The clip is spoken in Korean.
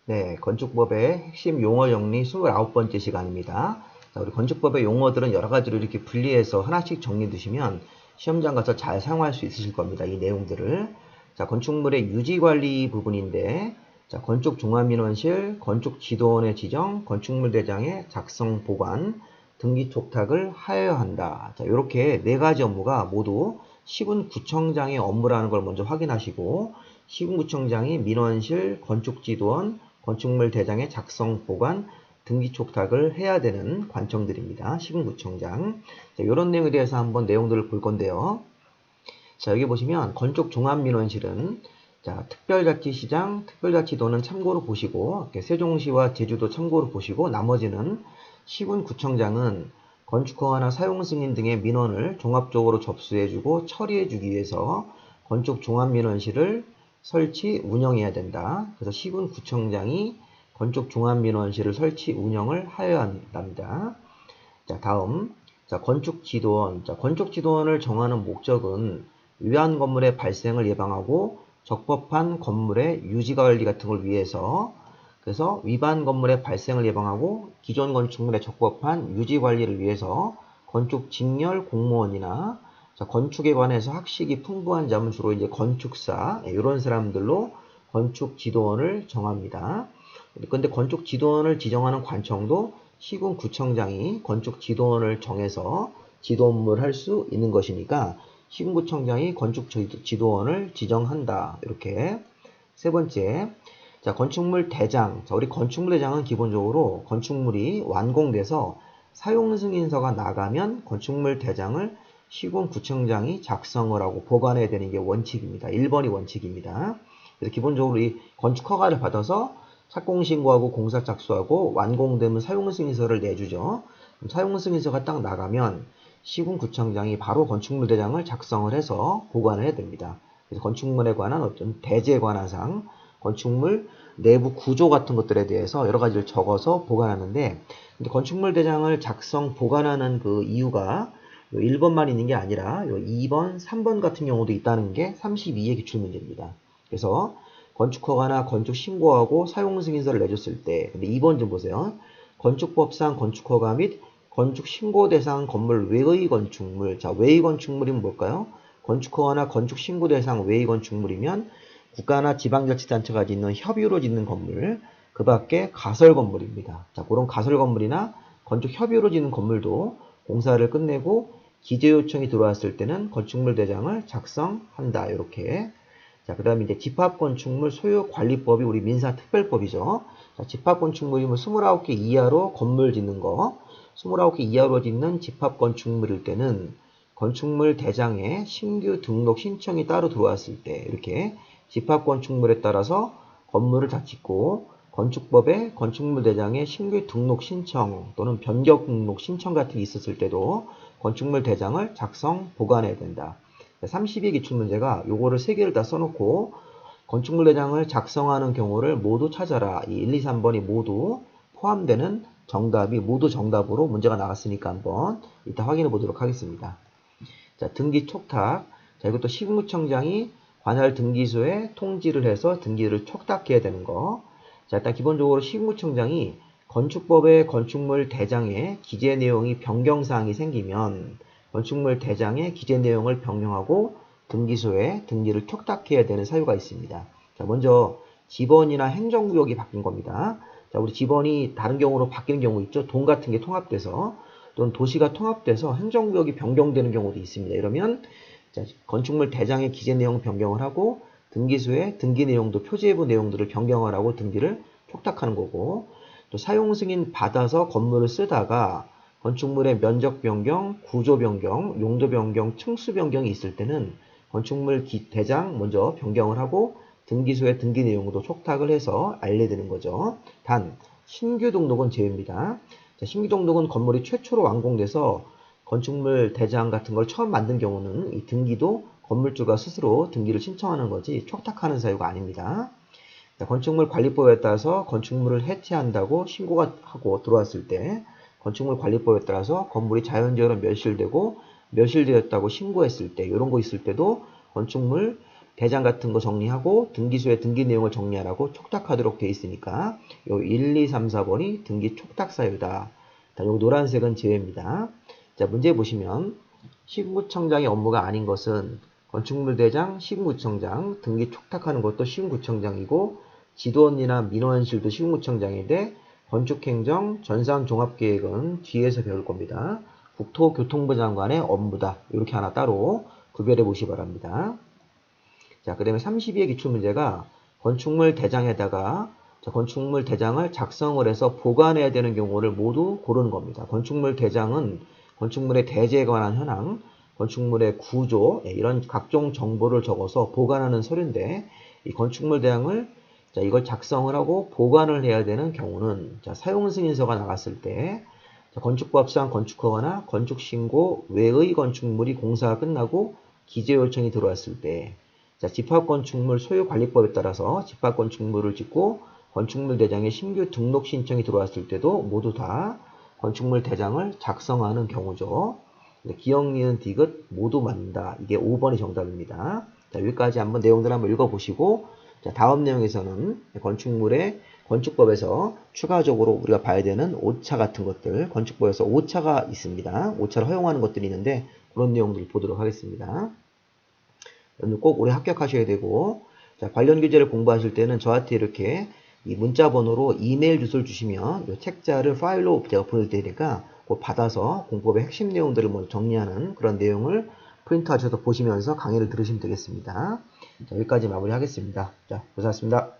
네, 건축법의 핵심 용어 정리 29번째 시간입니다. 자, 우리 건축법의 용어들은 여러 가지로 이렇게 분리해서 하나씩 정리해 두시면 시험장 가서 잘 사용할 수 있으실 겁니다. 이 내용들을. 자, 건축물의 유지 관리 부분인데, 자, 건축종합민원실, 건축지도원의 지정, 건축물 대장의 작성 보관, 등기 촉탁을 하여야 한다. 자, 이렇게 네 가지 업무가 모두 시군구청장의 업무라는 걸 먼저 확인하시고, 시군구청장이 민원실, 건축지도원, 건축물 대장의 작성, 보관, 등기 촉탁을 해야 되는 관청들입니다. 시군구청장. 자, 이런 내용에 대해서 한번 내용들을 볼 건데요. 자, 여기 보시면 건축종합민원실은 자, 특별자치시장, 특별자치도는 참고로 보시고, 세종시와 제주도 참고로 보시고, 나머지는 시군구청장은 건축허가나 사용승인 등의 민원을 종합적으로 접수해주고 처리해주기 위해서 건축종합민원실을 설치, 운영해야 된다. 그래서 시군구청장이 건축종합민원실을 설치, 운영을 하여야 한답니다. 자, 다음. 자, 건축지도원. 자, 건축지도원을 정하는 목적은 위반 건물의 발생을 예방하고 적법한 건물의 유지관리 같은 걸 위해서 그래서 위반 건물의 발생을 예방하고 기존 건축물의 적법한 유지관리를 위해서 건축직렬 공무원이나 자, 건축에 관해서 학식이 풍부한 자면 주로 이제 건축사 이런 사람들로 건축지도원을 정합니다. 근데 건축지도원을 지정하는 관청도 시군구청장이 건축지도원을 정해서 지도 업무를 할 수 있는 것이니까 시군구청장이 건축지도원을 지정한다. 이렇게 세 번째, 자, 건축물 대장. 자, 우리 건축물 대장은 기본적으로 건축물이 완공돼서 사용승인서가 나가면 건축물 대장을 시군구청장이 작성을 하고 보관해야 되는 게 원칙입니다. 1번이 원칙입니다. 그래서 기본적으로 이 건축허가를 받아서 착공신고하고 공사 착수하고 완공되면 사용승인서를 내주죠. 사용승인서가 딱 나가면 시군구청장이 바로 건축물 대장을 작성을 해서 보관을 해야 됩니다. 그래서 건축물에 관한 어떤 대지에 관한 사항, 건축물 내부 구조 같은 것들에 대해서 여러 가지를 적어서 보관하는데, 근데 건축물 대장을 작성, 보관하는 그 이유가 1번만 있는 게 아니라 2번, 3번 같은 경우도 있다는 게 32의 기출문제입니다. 그래서 건축허가나 건축신고하고 사용승인서를 내줬을 때, 근데 2번 좀 보세요. 건축법상 건축허가 및 건축신고 대상 건물 외의 건축물. 자, 외의 건축물이면 뭘까요? 건축허가나 건축신고 대상 외의 건축물이면 국가나 지방자치단체가 짓는 협의로 짓는 건물, 그 밖에 가설 건물입니다. 자, 그런 가설 건물이나 건축협의로 짓는 건물도 공사를 끝내고 기재 요청이 들어왔을 때는 건축물 대장을 작성한다. 이렇게. 자, 그 다음에 이제 집합건축물 소유관리법이 우리 민사특별법이죠. 자, 집합건축물이면 29개 이하로 건물 짓는 거, 29개 이하로 짓는 집합건축물일 때는 건축물 대장에 신규 등록 신청이 따로 들어왔을 때 이렇게 집합건축물에 따라서 건물을 다 짓고 건축법에 건축물 대장에 신규 등록 신청 또는 변경 등록 신청 같은 게 있었을 때도 건축물 대장을 작성, 보관해야 된다. 32의 기출문제가 요거를 3개를 다 써놓고 건축물 대장을 작성하는 경우를 모두 찾아라. 이 1, 2, 3번이 모두 포함되는 정답이 모두 정답으로 문제가 나왔으니까 한번 이따 확인해 보도록 하겠습니다. 자, 등기 촉탁. 자, 이것도 시군구청장이 관할 등기소에 통지를 해서 등기를 촉탁해야 되는 거. 자, 일단 기본적으로 시군구청장이 건축법의 건축물 대장에 기재 내용이 변경사항이 생기면 건축물 대장의 기재 내용을 변경하고 등기소에 등기를 촉탁해야 되는 사유가 있습니다. 자, 먼저 지번이나 행정구역이 바뀐 겁니다. 자, 우리 지번이 다른 경우로 바뀌는 경우 있죠. 동 같은 게 통합돼서 또는 도시가 통합돼서 행정구역이 변경되는 경우도 있습니다. 이러면 자, 건축물 대장의 기재 내용 변경을 하고 등기소에 등기 내용도 표지외부 내용들을 변경을 하고 등기를 촉탁하는 거고, 또 사용 승인 받아서 건물을 쓰다가 건축물의 면적 변경, 구조 변경, 용도 변경, 층수 변경이 있을 때는 건축물 대장 먼저 변경을 하고 등기소에 등기 내용도 촉탁을 해서 알려야 되는 거죠. 단 신규 등록은 제외입니다. 자, 신규 등록은 건물이 최초로 완공돼서 건축물 대장 같은 걸 처음 만든 경우는 이 등기도 건물주가 스스로 등기를 신청하는 거지 촉탁하는 사유가 아닙니다. 자, 건축물 관리법에 따라서 건축물을 해체한다고 신고가 하고 들어왔을 때 건축물 관리법에 따라서 건물이 자연적으로 멸실되고 멸실되었다고 신고했을 때 이런 거 있을 때도 건축물 대장 같은 거 정리하고 등기소에 등기 내용을 정리하라고 촉탁하도록 되어 있으니까 요 1, 2, 3, 4번이 등기 촉탁 사유다. 요 노란색은 제외입니다. 자, 문제 보시면 시군구청장의 업무가 아닌 것은 건축물 대장, 시군구청장, 등기 촉탁하는 것도 시군구청장이고 지도원이나 민원실도 시군구청장인데 건축행정, 전산종합계획은 뒤에서 배울 겁니다. 국토교통부 장관의 업무다. 이렇게 하나 따로 구별해 보시기 바랍니다. 자, 그 다음에 32의 기출문제가 건축물 대장에다가 건축물 대장을 작성을 해서 보관해야 되는 경우를 모두 고르는 겁니다. 건축물 대장은 건축물의 대지에 관한 현황, 건축물의 구조, 이런 각종 정보를 적어서 보관하는 서류인데 이 건축물 대장을 이걸 작성을 하고 보관을 해야 되는 경우는 사용승인서가 나갔을 때 건축법상 건축허가나 건축신고 외의 건축물이 공사가 끝나고 기재 요청이 들어왔을 때 집합건축물 소유관리법에 따라서 집합건축물을 짓고 건축물 대장에 신규 등록 신청이 들어왔을 때도 모두 다 건축물 대장을 작성하는 경우죠. 기역, 니은, 디귿 모두 맞는다. 이게 5번이 정답입니다. 자, 여기까지 한번 내용들 한번 읽어보시고 자, 다음 내용에서는 건축물의 건축법에서 추가적으로 우리가 봐야 되는 오차 같은 것들, 건축법에서 오차가 있습니다. 오차를 허용하는 것들이 있는데 그런 내용들을 보도록 하겠습니다. 꼭 올해 합격하셔야 되고 자, 관련 교재를 공부하실 때는 저한테 이렇게 이 문자 번호로 이메일 주소를 주시면 이 책자를 파일로 제가 보낼 테니까 그거 받아서 공법의 핵심 내용들을 먼저 정리하는 그런 내용을 프린트하셔서 보시면서 강의를 들으시면 되겠습니다. 자, 여기까지 마무리하겠습니다. 자, 고생하셨습니다.